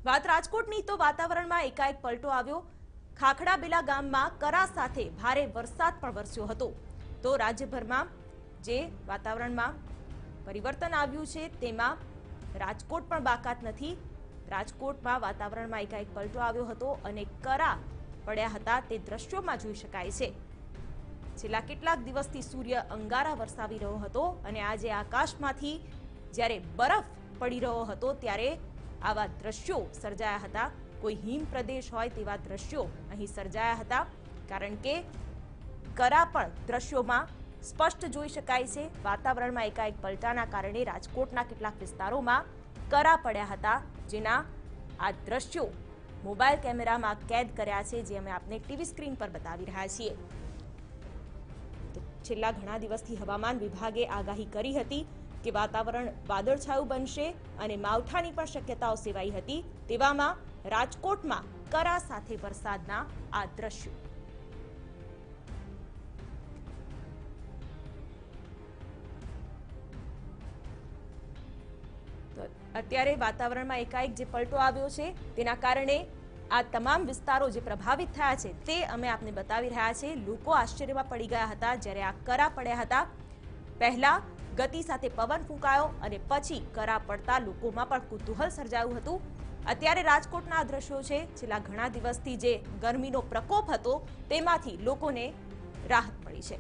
વાત રાજકોટની તો વાતાવરણમાં એકાએક પલટો આવ્યો। ખાખડાબેલા ગામમાં કરા સાથે ભારે વરસાદ પણ વરસ્યો હતો। તો રાજ્યભરમાં જે વાતાવરણમાં પરિવર્તન આવ્યું છે તેમાં રાજકોટ પણ બાકાત નથી। રાજકોટમાં વાતાવરણમાં એકાએક પલટો આવ્યો હતો અને કરા પડ્યા હતા તે દ્રશ્યોમાં જોઈ શકાય છે। છેલ્લા કેટલાક દિવસથી સૂર્ય અંગારા વરસાવી રહ્યો હતો અને આજે આકાશમાંથી જ્યારે બરફ પડી રહ્યો હતો ત્યારે આવા દ્રશ્યો સર્જાયા હતા। કોઈ હિમ પ્રદેશ હોય તેવા દ્રશ્યો અહીં સર્જાયા હતા, કારણ કે કરા પણ દ્રશ્યોમાં સ્પષ્ટ જોઈ શકાય છે। વાતાવરણમાં એકાએક પલટાના કારણે રાજકોટના કેટલાક વિસ્તારોમાં કરા પડ્યા હતા, જેના આ દ્રશ્યો મોબાઈલ કેમેરામાં કેદ કર્યા છે, જે અમે આપને ટીવી સ્ક્રીન પર બતાવી રહ્યા છીએ। છેલ્લા ઘણા દિવસથી હવામાન વિભાગે આગાહી કરી હતી કે વાતાવરણ વાદળછાયું બનશે અને માવઠાની પણ શક્યતાઓ સેવાઈ હતી। તેવામાં રાજકોટમાં કરા સાથે વરસાદના આ દ્રશ્યો। તો અત્યારે વાતાવરણમાં એકાએક જે પલટો આવ્યો છે તેના કારણે આ તમામ વિસ્તારો જે પ્રભાવિત થયા છે તે અમે આપને બતાવી રહ્યા છે। લોકો આશ્ચર્યમાં પડી ગયા હતા જ્યારે આ કરા પડ્યા હતા। પહેલા ગતિ સાથે પવન ફૂંકાયો અને પછી કરા પડતા લોકોમાં પણ કુતૂહલ સર્જાયું હતું। અત્યારે રાજકોટના આ દ્રશ્યો છે। છેલ્લા ઘણા દિવસથી જે ગરમીનો પ્રકોપ હતો તેમાંથી લોકોને રાહત મળી છે।